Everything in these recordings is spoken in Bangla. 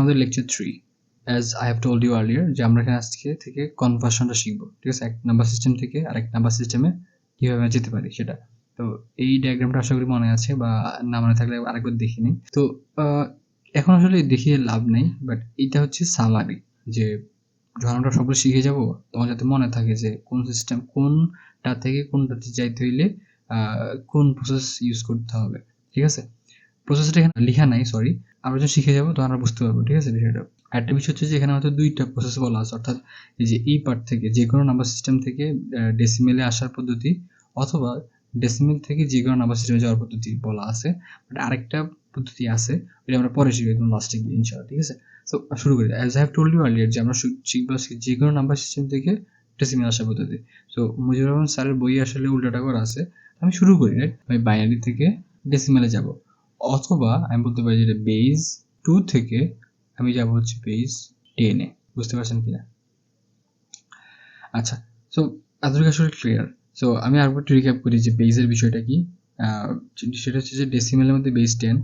আমাদের lecture 3 as I have told you earlier যে আমরা এখানে আজকে থেকে কনভার্সনটা শিখবো, ঠিক আছে? এক নাম্বার সিস্টেম থেকে আরেক নাম্বার সিস্টেমে কীভাবে যেতে পারি সেটা। তো এই ডায়াগ্রামটা আশা করি মনে আছে, বা না মনে থাকলে আরেকবার দেখে নিই। তো এখন আসলে দেখিয়ে লাভ নেই, বাট এইটা হচ্ছে সামারি, যে যখন আমরা সবগুলো শিখে যাব তখন যাতে মনে থাকে যে কোন সিস্টেম কোনটা থেকে কোনটাতে যাইতে হইলে কোন প্রসেস ইউজ করতে হবে, ঠিক আছে? প্রসেসটা এখানে লিখা নাই, সরি। আমরা যখন শিখে যাবো তখন আমরা বুঝতে পারবো, ঠিক আছে বিষয়টা। আরেকটা বিষয় হচ্ছে যে এখানে হয়তো 2টা প্রসেস বলা আছে, অর্থাৎ এই যে এই পার্ট থেকে যে কোনো নাম্বার সিস্টেম থেকে ডেসিমেলে আসার পদ্ধতি, অথবা ডেসিমেল থেকে যে কোনো নাম্বার সিস্টেমে যাওয়ার পদ্ধতি বলা আছে। বাট আরেকটা পদ্ধতি আছে, ওটা আমরা পরে শিখবো একদম লাস্টে গিয়ে ইনশাআল্লাহ, ঠিক আছে? সো শুরু করি। As I have told you earlier যে আমরা শিখবো যে কোনো নাম্বার সিস্টেম থেকে ডেসিমেল আসার পদ্ধতি। সো মুজিবুর রহমান স্যারের বই আসলে উল্টাটা করা আছে। আমি শুরু করি, রাইট? আমি বাইনারি থেকে ডেসিমেলে যাব, অথবা আমি বলতে পারি যেটা বেজ 2 থেকে আমি যাব হচ্ছে বেজ 10 এ। বুঝতে পারছেন কিনা? আচ্ছা, সো এতটুকু আসলে ক্লিয়ার। সো আমি আরেকবার একটু রিক্যাপ করি যে বেজের বিষয়টা কি। সেটা হচ্ছে যে ডেসিমেলের মধ্যে বেজ 10।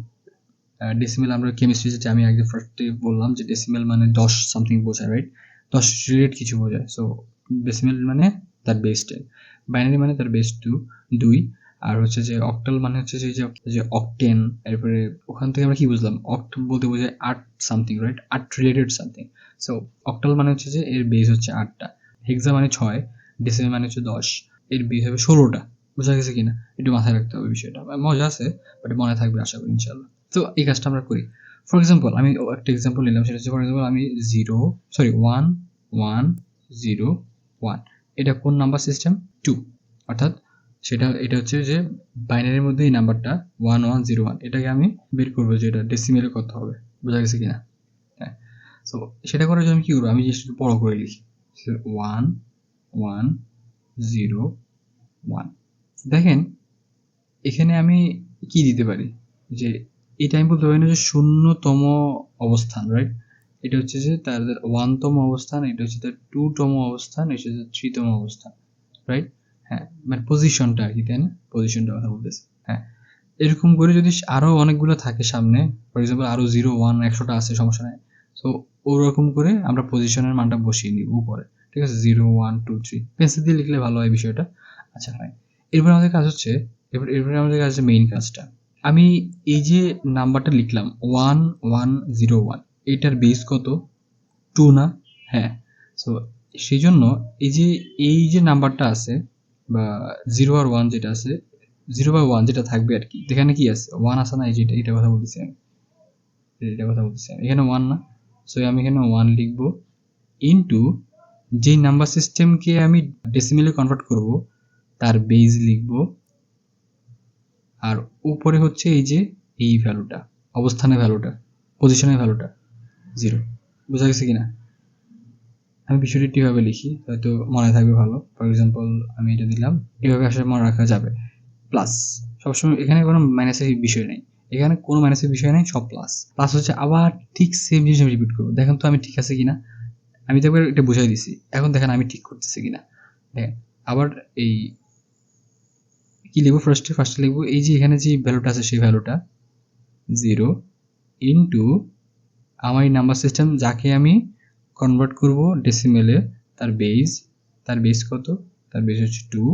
ডেসিমেল আমরা কেমিস্ট্রি যেটা আমি আগে ফার্স্টে বললাম যে ডেসিমেল মানে 10 সামথিং বোঝায়, রাইট? 10 রিলেট কিছু বোঝায়। সো ডেসিমেল মানে তার বেজ 10, বাইনারি মানে তার বেজ 2, আর হচ্ছে যে অক্টাল মানে হচ্ছে যে অকটেন। এরপরে ওখান থেকে আমরা কি বুঝলাম? অক্ট বলতে বোঝায় 8 something, right? 8 related something. So octal মানে হচ্ছে যে এর বেজ হচ্ছে 8টা, হেক্সা মানে 6, ডেসিমেল মানে হচ্ছে 10, এর বেজ হবে 16টা। বোঝা গেছে কিনা? একটু মাথায় রাখতে হবে বিষয়টা। মজা আছে, বাট মনে থাকবে আশা করি ইনশাআল্লাহ। তো এই কাজটা আমরা করি। ফর এক্সাম্পল আমি একটা এক্সাম্পল নিলাম, সেটা হচ্ছে ফর এক্সাম্পল আমি 1 1 0 1, এটা কোন নাম্বার সিস্টেম? 2, অর্থাৎ এটা হচ্ছে যে বাইনারির মধ্যে এই নাম্বারটা 1 1 0 1, এটাকে আমি বের করবো যে এটা ডেসিমেলে কত হবে। বোঝা গেছে কিনা? হ্যাঁ। সো সেটা করার জন্য আমি কি করবো? আমি জিনিসটা বড় করে লিখি 1 1 0 1। দেখেন এখানে আমি কি দিতে পারি, যে এটা আমি বলতে পারি না যে 0তম অবস্থান, রাইট? এটা হচ্ছে যে তাদের 1তম অবস্থান, এটা হচ্ছে তার 2তম অবস্থান, এটা হচ্ছে 3তম অবস্থান, রাইট? হ্যাঁ, মানে পজিশনটা আর কি, তাই না? পজিশনটা কথা বলতেছি। হ্যাঁ, এরকম করে যদি আরো অনেকগুলো থাকে সামনে, ফর এক্সাম্পল আরো 0 1 100টা আছে, সমস্যা নাই। সো ওরকম করে আমরা পজিশনের মানটা বসিয়ে নিব উপরে, ঠিক আছে? 0 1 2 3 পেন্সিল দিয়ে লিখলে ভালো হয় বিষয়টা। আচ্ছা, ফাইন। এরপর আমাদের কাজ হচ্ছে, এরপরে আমাদের কাজ হচ্ছে মেইন কাজটা। আমি এই যে নাম্বারটা লিখলাম 1 1 0 1, এটার বেস কত? 2 না? হ্যাঁ। সো সেই জন্য এই যে নাম্বারটা আছে, বা 0 আর 1 যেটা আছে, 0 বা 1 যেটা থাকবে আর কি, এখানে কি আছে? 1 আছে না? এই যে এটা কথা বলতেছি আমি, এখানে 1 না? সো আমি এখানে 1 লিখবো, ইনটু যেই নাম্বার সিস্টেমকে আমি ডেসিমেলে কনভার্ট করব তার বেজ লিখবো, আর উপরে হচ্ছে এই ভ্যালুটা, অবস্থানের ভ্যালুটা, পজিশনের ভ্যালুটা 0। বোঝা গেছে কিনা? আমি বিষয়টি কিভাবে লিখি হয়তো মনে থাকবে ভালো। ফর এক্সাম্পল আমি এটা দিলাম, এভাবে আসলে মনে রাখা যাবে। প্লাস, সবসময় এখানে কোনো মাইনাসের বিষয় নেই, এখানে কোনো মাইনাসের বিষয় নেই, সব প্লাস। প্লাস হচ্ছে আবার ঠিক সেম জিনিস আমি রিপিট করবো। দেখেন তো আমি ঠিক আছে কিনা? আমি তো একবার এটা বুঝাই দিছি, এখন দেখেন আমি ঠিক করতেছি কিনা। দেখেন আবার এই কি লিখবো? ফার্স্টে লিখবো এই যে এখানে যে ভ্যালুটা আছে সেই ভ্যালুটা 0 ইনটু আমার এই নাম্বার সিস্টেম যাকে আমি কনভার্ট করব ডেসিমেলে, তার বেস কত? তার বেস হচ্ছে 2,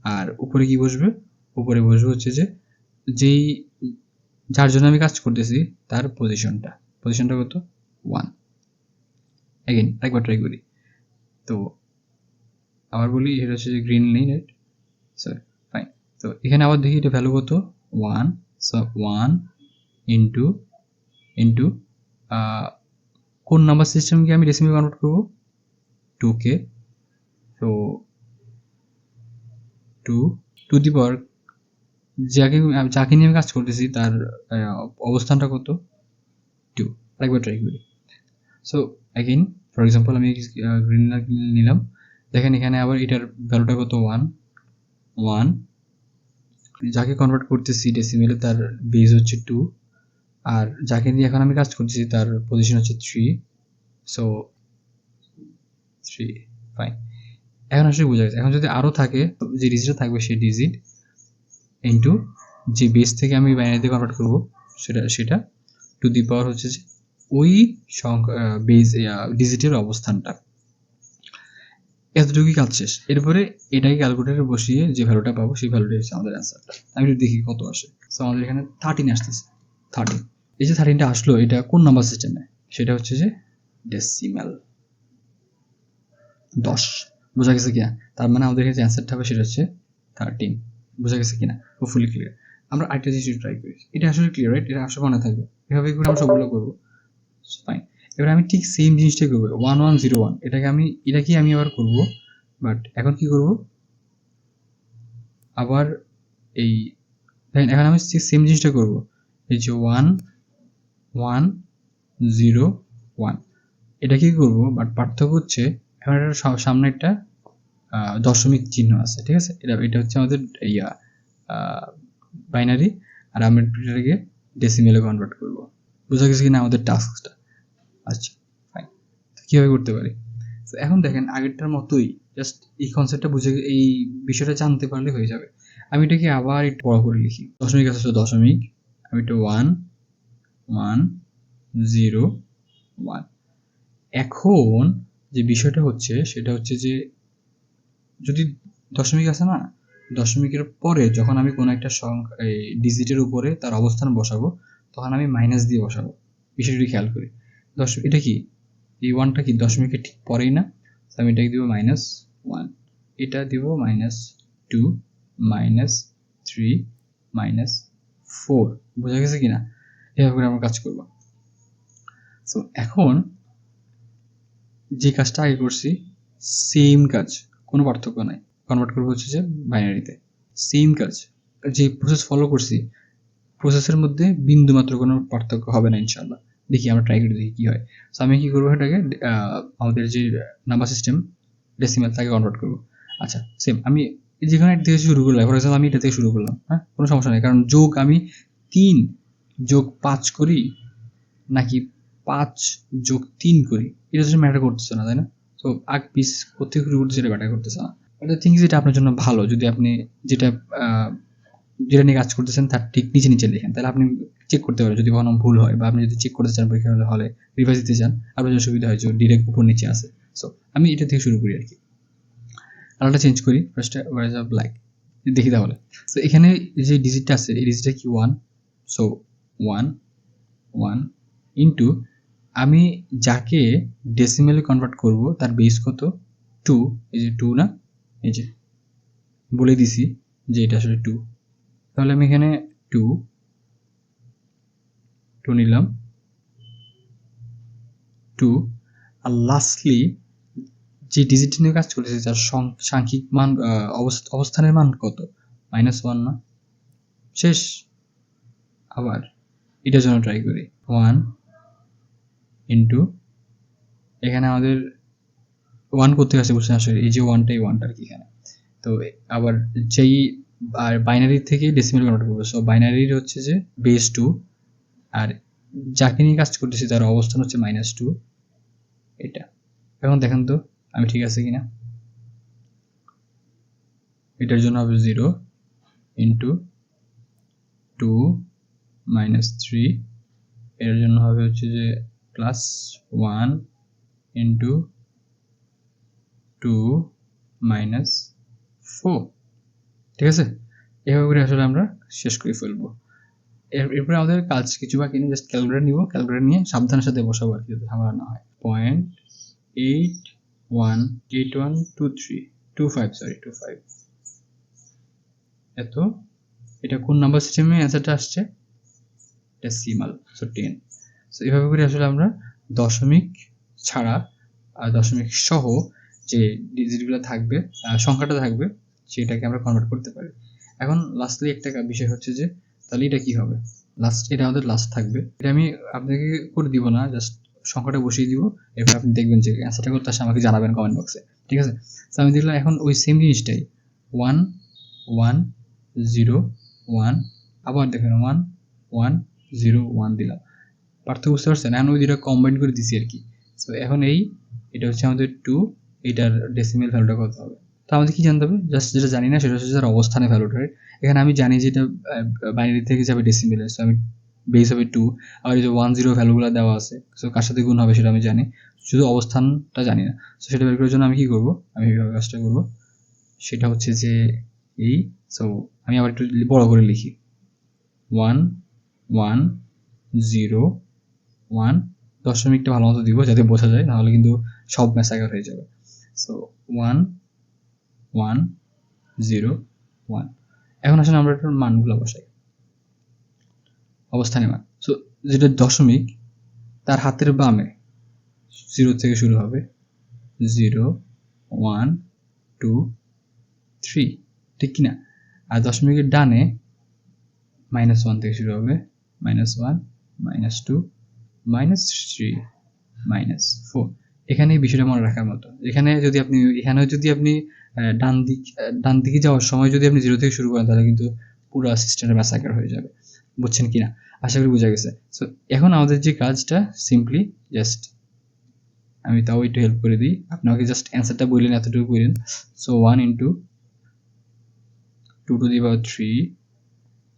আর উপরে কি বসবে? উপরে বসবে হচ্ছে যে যার জন্য আমি কাজ করতেছি তার পজিশনটা কত? 1। এগেইন একবার ট্রাই করি। তো আবার বলি, এটা হচ্ছে যে গ্রিন নেই, রাইট? So fine. তো এখানে আবার দেখি এটা ভ্যালু কত? 1। সো 1 ইন্টু কোন নাম্বার সিস্টেমকে আমি ডেসিমেলে কনভার্ট করবো? 2কে। তো 2 টু দি পাওয়ার যাকে নিয়ে আমি কাজ করতেছি তার অবস্থানটা কত? 2। আরেকবার ট্রাই করি। সো অ্যাগেইন ফর এক্সাম্পল আমি গ্রিন নিলাম। দেখেন এখানে আবার এটার ভ্যালুটা কত? 1। যাকে কনভার্ট করতেছি ডেসিমেলে তার বেস হচ্ছে 2, আর যাকে নিয়ে এখন আমি কাজ করতেছি তার পজিশন হচ্ছে 3। So 3, fine. এখন আসলে বোঝা গেছে। এখন যদি আরও থাকে, যে ডিজিটটা থাকবে সেই ডিজিট ইন্টু যে বেস থেকে আমি বাইনারিতে কনভার্ট করবো সেটা টু দি পাওয়ার হচ্ছে যে ওই বেস ডিজিটের অবস্থানটা। এতটুকুই কাজ শেষ। এরপরে এটাকে ক্যালকুলেটরে বসিয়ে যে ভ্যালুটা পাবো সেই ভ্যালুটাই হচ্ছে আমাদের অ্যান্সারটা। আমি একটু দেখি কত আসে। সো আমাদের এখানে 13 আসতেছে। 13, এই যে 13টা আসলো, এটা কোন নাম্বার সিস্টেমে? সেটা হচ্ছে যে ডেসিমাল 10। বোঝা গেছে কিনা? তার মানে আমাদের কাছে অ্যান্সারটা হবে সেটা হচ্ছে 13। বোঝা গেছে কিনা? Hopefully clear. আমরা আরেকটা জিনিস ট্রাই করি। এটা আসলে ক্লিয়ার, রাইট? এটা আসলে মনে থাকবে। এভাবে করে আমরা সবগুলো করবো। ফাইন। এবার আমি ঠিক সেম জিনিসটাই করবো, 1101। এটাকে আমি আবার করবো, বাট এখন কি করব? আবার এই দেখেন, এখন আমি সেম জিনিসটা করব। এই যে 1101, এটা কি করব, বাট পার্থক্য হচ্ছে এখন এটার সামনে একটা দশমিক চিহ্ন আছে, ঠিক আছে? এটা হচ্ছে আমাদের বাইনারি, আর আমরা এটাকে ডেসিমেলে কনভার্ট করব। বোঝা গেছে কিনা আমাদের টাস্কটা? আচ্ছা, ফাইন। কীভাবে করতে পারি? তো এখন দেখেন, আগেরটার মতোই, জাস্ট এই কনসেপ্টটা বুঝে, এই বিষয়টা জানতে পারলে হয়ে যাবে। আমি এটাকে আবার একটু বড় করে লিখি। দশমিক আছে, তো দশমিক, আমি একটু 1101। এখন যে বিষয়টা হচ্ছে সেটা হচ্ছে যে, যদি দশমিক আছে না, দশমিকের পরে যখন আমি কোনো একটা সংখ্যা ডিজিটের উপরে তার অবস্থান বসাবো, তখন আমি মাইনাস দিয়ে বসাবো। বিষয়টি খেয়াল করি। এটা কি, এই ওয়ানটা কি দশমিকের ঠিক পরেই না? আমি এটাকে দিব -1, এটা দিব -2, -3, -4। বোঝা গেছে কিনা? এভাবে করে আমরা কাজ করব। সো এখন যে কাজটা আগে করছি, সেম কাজ, কোনো পার্থক্য নাই। কনভার্ট করবো হচ্ছে যে বাইনারিতে। সেম কাজ, যে প্রসেস ফলো করছি, প্রসেসের মধ্যে বিন্দু মাত্র কোনো পার্থক্য হবে না ইনশাল্লাহ। দেখি, আমরা ট্রাই করে দেখি কি হয়। সো আমি কি করবো, এটাকে আমাদের যে নাম্বার সিস্টেম ডেসিমাল, তাকে কনভার্ট করবো। আচ্ছা, সেম আমি যেখানে থেকে শুরু করলাম, ফর এক্সাম্পল আমি এটা থেকে শুরু করলাম, হ্যাঁ, কোনো সমস্যা নেই। কারণ যোগ আমি 3 যোগ 5 করি, নাকি 5 যোগ 3 করি, এটা হচ্ছে ম্যাটার করতেছে না, তাই না? তো আগ পিস কোথেকে শুরু করতেছে এটা ম্যাটার করতেছে না। এটা থিংস, এটা আপনার জন্য ভালো যদি আপনি যেটা যেটা নিয়ে কাজ করতেছেন তার ঠিক নিচে নিচে লেখেন, তাহলে আপনি চেক করতে পারেন যদি কোনো ভুল হয়, বা আপনি যদি চেক করতে চান পরীক্ষা হলে রিভাইজ দিতে চান, আপনার জন্য সুবিধা হয় যে ডিরেক্ট উপর নিচে আছে। সো আমি এটা থেকে শুরু করি আর কি। কালারটা চেঞ্জ করি ফার্স্টে, ওয়াইজ অফ ব্ল্যাক, দেখি তাহলে। সো এখানে যে ডিজিটটা আছে, এই ডিজিটটা কি 1। সো 1 ইন্টু, আমি যাকে ডেসিমেলে কনভার্ট করব তার বেস কত? 2। এই যে 2 না, এই যে বলে দিছি যে এটা আসলে 2। তাহলে আমি এখানে 2 নিলাম, 2। আর লাস্টলি যে ডিজিট নিয়ে কাজ করতেছি তার সাংখ্যিক মান, অবস্থানের মান কত? -1 না? শেষ। আবার এটার জন্য ট্রাই করি। 1 ইন্টু, এখানে আমাদের 1 করতে আসে বুঝছেন, আসলে এই যে 1টা আর কি এখানে। তো আবার যেই বাইনারি থেকে ডেসিমেল কনভার্ট করবো, সো বাইনারির হচ্ছে যে বেস 2, আর যাকে নিয়ে কাজ করতেছি তার অবস্থান হচ্ছে -2, এটা। এখন দেখেন তো আমি ঠিক আছে কিনা। এটার জন্য হবে 0 ইন্টু 2 -3, এর জন্য হবে হচ্ছে যে +1 ইন্টু 2 -4। ঠিক আছে? এভাবে করে আসলে আমরা শেষ করে ফেলবো। এরপরে আমাদের কাজ কিছু বাকি নেই, জাস্ট ক্যালকুলেটর নিব, ক্যালকুলেটর নিয়ে সাবধানের সাথে বসাবো আর কি, যাতে ঝামেলা না হয়। 0.81812325, সরি 25, এত। এটা কোন নাম্বার সিস্টেমে অ্যান্সারটা আসছে? Decimal, so 10। সো এভাবে করে আসলে আমরা দশমিক ছাড়া আর দশমিক সহ যে ডিজিটগুলো থাকবে, সংখ্যাটা থাকবে, সেটাকে আমরা কনভার্ট করতে পারি। এখন লাস্টলি একটা বিষয় হচ্ছে যে, তাহলে এটা কি হবে? এটা আমাদের লাস্ট থাকবে। এটা আমি আপনাকে করে দিব না, জাস্ট সংখ্যাটা বসিয়ে দিব। এরপর আপনি দেখবেন যে অ্যান্সারটা করতে আসে, আমাকে জানাবেন কমেন্ট বক্সে, ঠিক আছে? তো আমি দেখলাম এখন ওই সেম জিনিসটাই, 1101, আবার দেখেন 1101 দিলাম। পার্থক্য বুঝতে পারছেন? এখন ওই দুটো কম্বাইন করে দিছি আর কি। সো এখন এটা হচ্ছে আমাদের 2, এটার ডেসিমেল ভ্যালুটা কত হবে? তো আমাদের কি জানতে হবে? জাস্ট যেটা জানি না সেটা হচ্ছে তার অবস্থানের ভ্যালুটা। এখানে আমি জানি যে এটা বাইনারি থেকে যাবে ডেসিমেলে, সো আমি বেস হবে 2, আর এই যে 1 0 ভ্যালুগুলো দেওয়া আছে, সো কার সাথে গুণ হবে সেটা আমি জানি, শুধু অবস্থানটা জানি না। সো সেটা বের করার জন্য আমি কি করব, আমি এইভাবে কাজটা করব, সেটা হচ্ছে যে এই, সো আমি আবার একটু বড় করে লিখি 1 1 0 1, দশমিকটা ভালো মতো দিব যাতে বোঝা যায়, নাহলে কিন্তু সব ম্যাসাকার হয়ে যাবে। সো 1 1 0 1। এখন আসলে আমরা এটার মানগুলো বসাই, অবস্থানে মান। সো যেটা দশমিক তার হাতের বামে 0 থেকে শুরু হবে, 0 1 2 3, ঠিক কিনা? আর দশমিকের ডানে -1 থেকে শুরু হবে, -1 -2 -3 -4। এখানে এই বিষয়টা মনে রাখার মতো, এখানেও যদি আপনি ডান দিকে যাওয়ার সময় যদি আপনি 0 থেকে শুরু করেন, তাহলে কিন্তু পুরো সিস্টেমটা ম্যাসাকার হয়ে যাবে। বুঝছেন কিনা? আশা করি বোঝা গেছে। সো এখন আমাদের যে কাজটা, সিম্পলি জাস্ট আমি তাও একটু হেল্প করে দিই, আপনি আমাকে জাস্ট অ্যান্সারটা বললেন, এতটুকু বললেন। So 1 × 2⁻³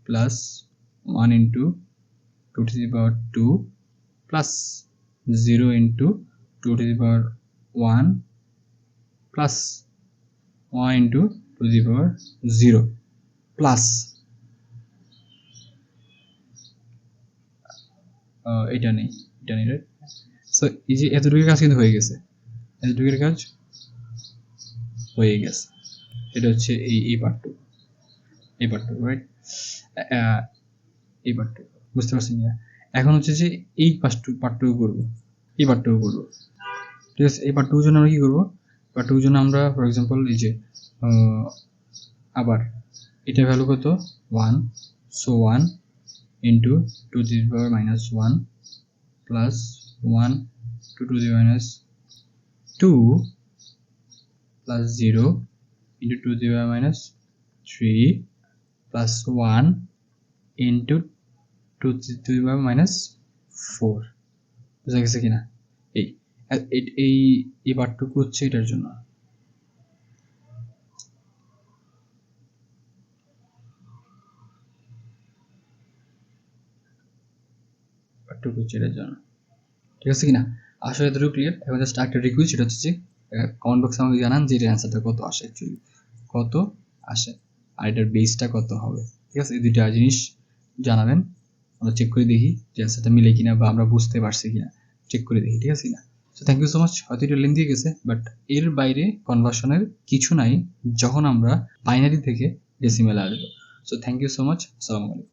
plus 1 × 2⁻², plus 0 × 2⁻1 plus 1 × 2⁻0 plus এটা নেই, রাইট? সো এই যে এতটুকুর কাজ কিন্তু হয়ে গেছে, এতটুকুর কাজ হয়ে গেছে। এটা হচ্ছে এই পার্টটুকু, রাইট? এই পার্টটুকু বুঝতে পারছেন কিনা? এখন হচ্ছে যে এই পার্টটুকু করবো, এই পার্টটুকু করবো, ঠিক আছে? এই পার্টটুকুর জন্য আমরা কি করবো? পার্টটুকুর জন্য আমরা ফর এক্সাম্পল এই যে আবার এটা ভ্যালু কত 1, সো 1 × 2⁻⁻1 প্লাস 1 × 2⁻2 প্লাস 0 × 2⁻³ প্লাস 1 × 2⁻⁴। বুঝা গেছে কিনা? এই এই পার্টটুকু হচ্ছে এটার জন্য, পার্টটুকু হচ্ছে এটার জন্য, ঠিক আছে কিনা? আসলে এতটুকু ক্লিয়ার। এখন জাস্ট একটা রিকোয়েস্ট, সেটা হচ্ছে যে কমেন্ট বক্সে আমাকে জানান যে এটার অ্যান্সারটা কত আসে, অ্যাকচুয়ালি কত আসে, আর এটার বেসটা কত হবে, ঠিক আছে? এই দুইটা জিনিস জানাবেন, আমরা চেক করে দেখি যে অ্যান্সারটা মিলে কিনা, বা আমরা বুঝতে পারছি কিনা, চেক করে দেখি, ঠিক আছে কিনা? So thank you so much. হয়তো এটা লেন্থি গেছে, বাট এর বাইরে কনভার্সনের কিছু নাই যখন আমরা বাইনারি থেকে ডেসিমেলে আসবো। So thank you so much. আসসালামু আলাইকুম।